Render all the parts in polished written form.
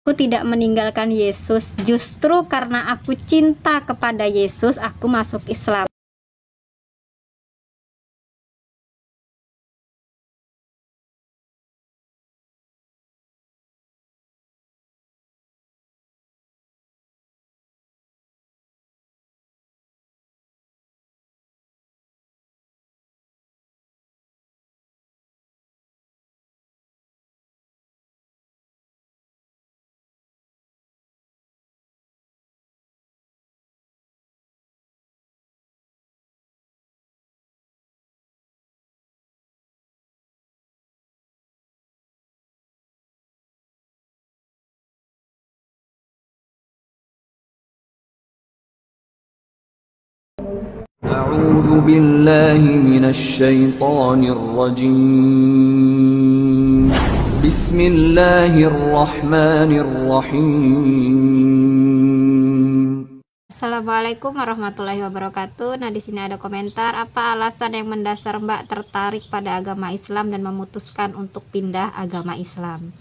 Aku tidak meninggalkan Yesus, justru karena aku cinta kepada Yesus, aku masuk Islam. أعوذ بالله من الشيطان الرجيم بسم الله الرحمن الرحيم. Assalamualaikum warahmatullahi wabarakatuh. Nah, di sini ada komentar, apa alasan yang mendasar Mbak tertarik pada agama Islam dan memutuskan untuk pindah agama Islam?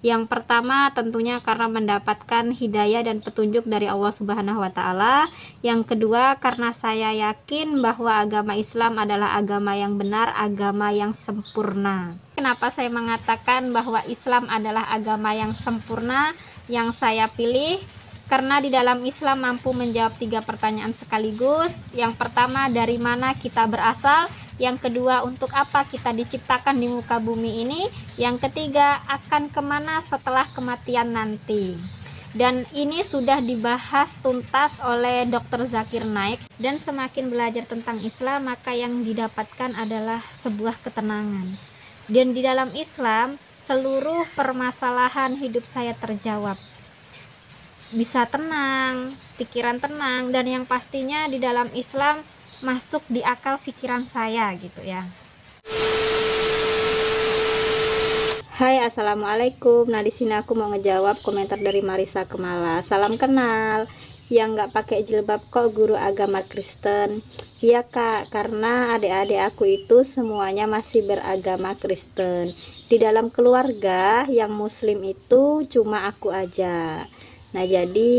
Yang pertama tentunya karena mendapatkan hidayah dan petunjuk dari Allah Subhanahu wa taala. Yang kedua karena saya yakin bahwa agama Islam adalah agama yang benar, agama yang sempurna. Kenapa saya mengatakan bahwa Islam adalah agama yang sempurna yang saya pilih? Karena di dalam Islam mampu menjawab 3 pertanyaan sekaligus. Yang pertama, dari mana kita berasal? Yang kedua, untuk apa kita diciptakan di muka bumi ini? Yang ketiga, akan kemana setelah kematian nanti? Dan ini sudah dibahas tuntas oleh Dr. Zakir Naik. Dan semakin belajar tentang Islam, maka yang didapatkan adalah sebuah ketenangan. Dan di dalam Islam, seluruh permasalahan hidup saya terjawab. Bisa tenang, pikiran tenang, dan yang pastinya di dalam Islam masuk di akal pikiran saya gitu ya. Hai, assalamualaikum. Nah, di sini aku mau ngejawab komentar dari Marisa Kemala. Salam kenal. Yang nggak pakai jilbab kok guru agama Kristen? Iya kak, karena adik-adik aku itu semuanya masih beragama Kristen. Di dalam keluarga yang Muslim itu cuma aku aja. Nah, jadi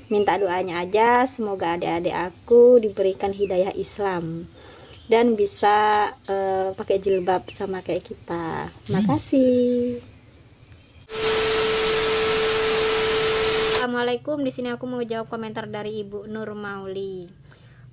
minta doanya aja semoga adik-adik aku diberikan hidayah Islam dan bisa pakai jilbab sama kayak kita. Makasih. Assalamualaikum. Di sini aku mau jawab komentar dari Ibu Nur Mauli.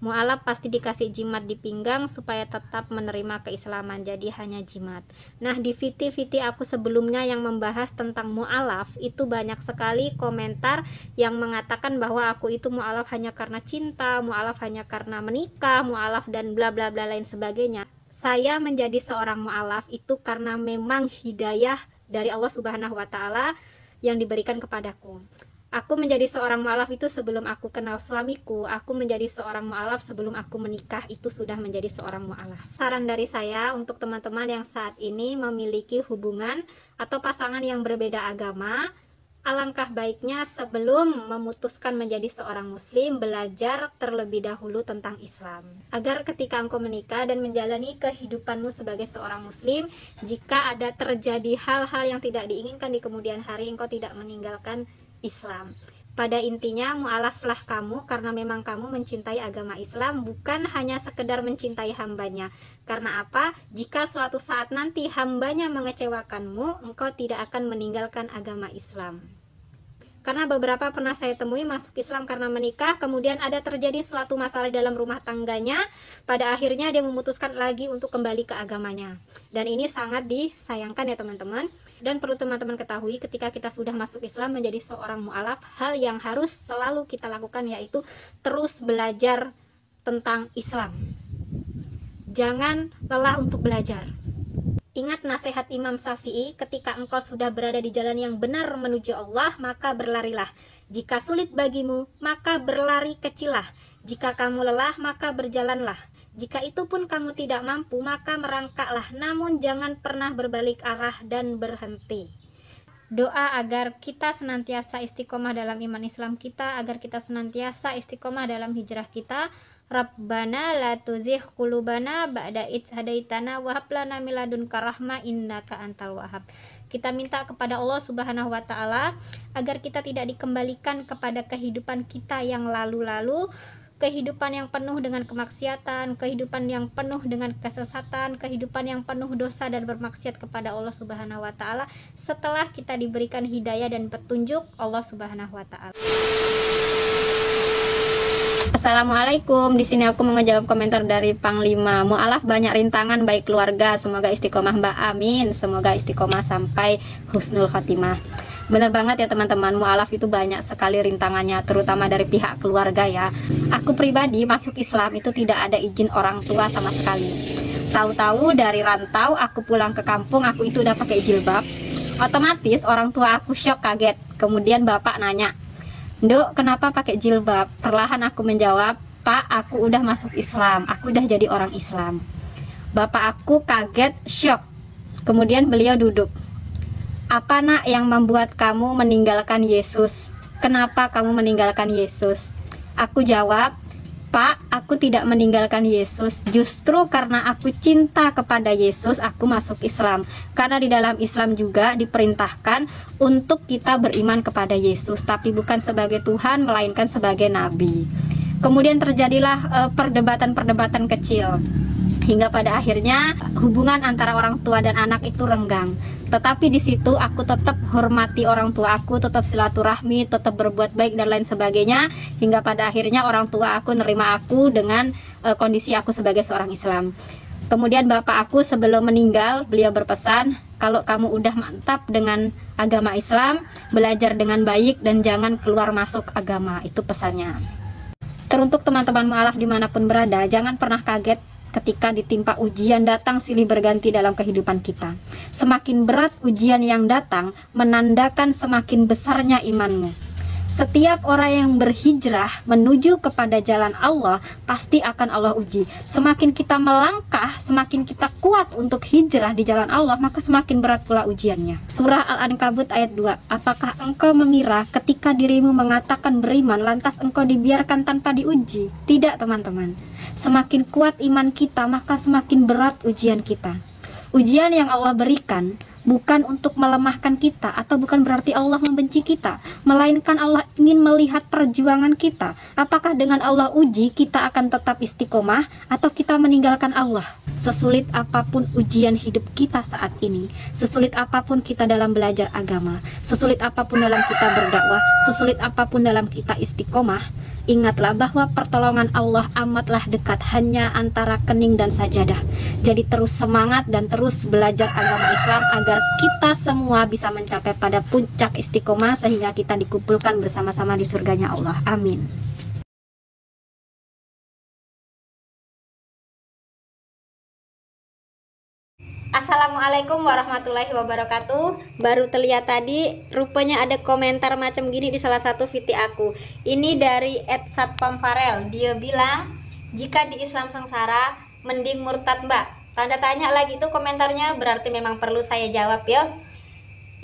Mu'alaf pasti dikasih jimat di pinggang supaya tetap menerima keislaman, jadi hanya jimat. Nah, di VT aku sebelumnya yang membahas tentang mu'alaf, itu banyak sekali komentar yang mengatakan bahwa aku itu mu'alaf hanya karena cinta, mu'alaf hanya karena menikah, mu'alaf dan bla bla bla lain sebagainya. Saya menjadi seorang mu'alaf itu karena memang hidayah dari Allah Subhanahu wa taala yang diberikan kepadaku. Aku menjadi seorang mu'alaf itu sebelum aku kenal suamiku. Aku menjadi seorang mu'alaf sebelum aku menikah, itu sudah menjadi seorang mu'alaf. Saran dari saya untuk teman-teman yang saat ini memiliki hubungan atau pasangan yang berbeda agama, alangkah baiknya sebelum memutuskan menjadi seorang muslim, belajar terlebih dahulu tentang Islam. Agar ketika engkau menikah dan menjalani kehidupanmu sebagai seorang muslim, jika ada terjadi hal-hal yang tidak diinginkan di kemudian hari, engkau tidak meninggalkan Islam. Pada intinya mu'alaflah kamu karena memang kamu mencintai agama Islam, bukan hanya sekedar mencintai hambanya. Karena apa? Jika suatu saat nanti hambanya mengecewakanmu, engkau tidak akan meninggalkan agama Islam. Karena beberapa pernah saya temui masuk Islam karena menikah, kemudian ada terjadi suatu masalah dalam rumah tangganya, pada akhirnya dia memutuskan lagi untuk kembali ke agamanya. Dan ini sangat disayangkan ya teman-teman. Dan perlu teman-teman ketahui, ketika kita sudah masuk Islam menjadi seorang mu'alaf, hal yang harus selalu kita lakukan yaitu terus belajar tentang Islam. Jangan lelah untuk belajar. Ingat nasihat Imam Syafi'i, ketika engkau sudah berada di jalan yang benar menuju Allah, maka berlarilah. Jika sulit bagimu, maka berlari kecillah. Jika kamu lelah, maka berjalanlah. Jika itu pun kamu tidak mampu, maka merangkaklah. Namun jangan pernah berbalik arah dan berhenti. Doa agar kita senantiasa istiqomah dalam iman Islam kita, agar kita senantiasa istiqomah dalam hijrah kita. Rabbana la tuzigh qulubana ba'da idh hadaitana wa hab lana min ladunka rahmah innaka antal wahhab. Kita minta kepada Allah Subhanahu wa Ta'ala agar kita tidak dikembalikan kepada kehidupan kita yang lalu-lalu, kehidupan yang penuh dengan kemaksiatan, kehidupan yang penuh dengan kesesatan, kehidupan yang penuh dosa dan bermaksiat kepada Allah Subhanahu wa Ta'ala setelah kita diberikan hidayah dan petunjuk Allah Subhanahu wa Ta'ala. Assalamualaikum. Di sini aku mau ngejawab komentar dari Panglima. Mu'alaf banyak rintangan baik keluarga. Semoga istiqomah Mbak. Amin. Semoga istiqomah sampai husnul khotimah. Bener banget ya teman-teman, mu'alaf itu banyak sekali rintangannya, terutama dari pihak keluarga ya. Aku pribadi masuk Islam itu tidak ada izin orang tua sama sekali. Tahu-tahu dari rantau aku pulang ke kampung, aku itu udah pakai jilbab. Otomatis orang tua aku syok, kaget. Kemudian bapak nanya, "Dok, kenapa pakai jilbab?" Perlahan aku menjawab, "Pak, aku udah masuk Islam, aku udah jadi orang Islam." Bapak aku kaget, syok. Kemudian beliau duduk. "Apa nak yang membuat kamu meninggalkan Yesus? Kenapa kamu meninggalkan Yesus?" Aku jawab, "Pak, aku tidak meninggalkan Yesus. Justru karena aku cinta kepada Yesus, aku masuk Islam. Karena di dalam Islam juga diperintahkan untuk kita beriman kepada Yesus, tapi bukan sebagai Tuhan, melainkan sebagai Nabi." Kemudian terjadilah perdebatan-perdebatan kecil. Hingga pada akhirnya hubungan antara orang tua dan anak itu renggang. Tetapi di situ aku tetap hormati orang tua aku, tetap silaturahmi, tetap berbuat baik dan lain sebagainya. Hingga pada akhirnya orang tua aku nerima aku dengan kondisi aku sebagai seorang Islam. Kemudian bapak aku sebelum meninggal, beliau berpesan, "Kalau kamu udah mantap dengan agama Islam, belajar dengan baik dan jangan keluar masuk agama." Itu pesannya. Teruntuk teman-teman mu'alaf dimanapun berada, jangan pernah kaget ketika ditimpa ujian datang silih berganti dalam kehidupan kita. Semakin berat ujian yang datang, menandakan semakin besarnya imanmu. Setiap orang yang berhijrah menuju kepada jalan Allah, pasti akan Allah uji. Semakin kita melangkah, semakin kita kuat untuk hijrah di jalan Allah, maka semakin berat pula ujiannya. Surah Al-Ankabut ayat 2. Apakah engkau mengira ketika dirimu mengatakan beriman, lantas engkau dibiarkan tanpa diuji? Tidak teman-teman. Semakin kuat iman kita, maka semakin berat ujian kita. Ujian yang Allah berikan bukan untuk melemahkan kita, atau bukan berarti Allah membenci kita, melainkan Allah ingin melihat perjuangan kita. Apakah dengan Allah uji kita akan tetap istiqomah atau kita meninggalkan Allah? Sesulit apapun ujian hidup kita saat ini, sesulit apapun kita dalam belajar agama, sesulit apapun dalam kita berdakwah, sesulit apapun dalam kita istiqomah, ingatlah bahwa pertolongan Allah amatlah dekat, hanya antara kening dan sajadah. Jadi terus semangat dan terus belajar agama Islam agar kita semua bisa mencapai pada puncak istiqomah sehingga kita dikumpulkan bersama-sama di surganya Allah. Amin. Assalamualaikum warahmatullahi wabarakatuh. Baru terlihat tadi, rupanya ada komentar macam gini di salah satu VT aku. Ini dari @satpamfarel. Dia bilang, "Jika di Islam sengsara, mending murtad Mbak." Tanda tanya lagi tuh komentarnya, berarti memang perlu saya jawab ya.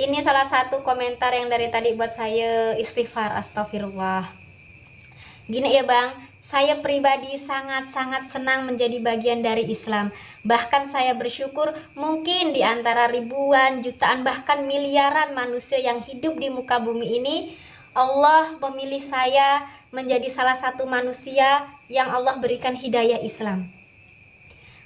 Ini salah satu komentar yang dari tadi buat saya istighfar, astagfirullah. Gini ya Bang, saya pribadi sangat-sangat senang menjadi bagian dari Islam. Bahkan saya bersyukur mungkin di antara ribuan, jutaan, bahkan miliaran manusia yang hidup di muka bumi ini, Allah memilih saya menjadi salah satu manusia yang Allah berikan hidayah Islam.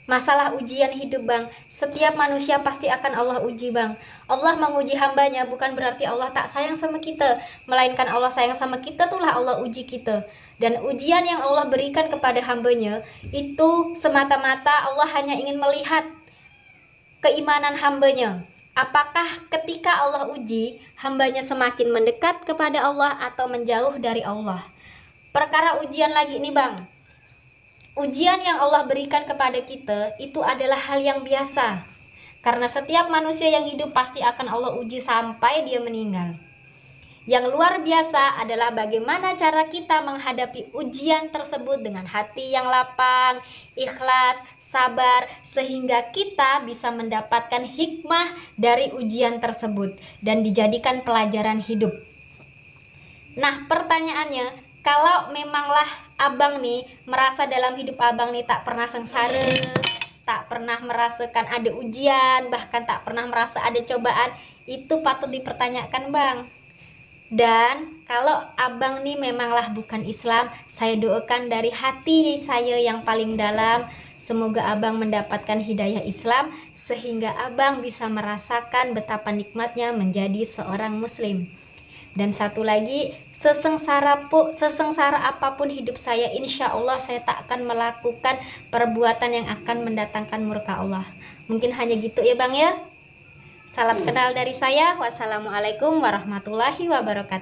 Masalah ujian hidup Bang, setiap manusia pasti akan Allah uji Bang. Allah menguji hambanya bukan berarti Allah tak sayang sama kita, melainkan Allah sayang sama kita itulah Allah uji kita. Dan ujian yang Allah berikan kepada hambanya itu semata-mata Allah hanya ingin melihat keimanan hambanya. Apakah ketika Allah uji, hambanya semakin mendekat kepada Allah atau menjauh dari Allah? Perkara ujian lagi nih Bang, ujian yang Allah berikan kepada kita itu adalah hal yang biasa. Karena setiap manusia yang hidup pasti akan Allah uji sampai dia meninggal. Yang luar biasa adalah bagaimana cara kita menghadapi ujian tersebut dengan hati yang lapang, ikhlas, sabar, sehingga kita bisa mendapatkan hikmah dari ujian tersebut dan dijadikan pelajaran hidup. Nah, pertanyaannya, kalau memanglah abang nih merasa dalam hidup abang nih tak pernah sengsara, tak pernah merasakan ada ujian, bahkan tak pernah merasa ada cobaan, Itu patut dipertanyakan bang. Dan kalau abang nih memanglah bukan Islam, saya doakan dari hati saya yang paling dalam, semoga abang mendapatkan hidayah Islam sehingga abang bisa merasakan betapa nikmatnya menjadi seorang muslim. Dan satu lagi, sesengsara apapun hidup saya, insya Allah saya tak akan melakukan perbuatan yang akan mendatangkan murka Allah. Mungkin hanya gitu ya bang ya. Salam kenal dari saya. Wassalamualaikum warahmatullahi wabarakatuh.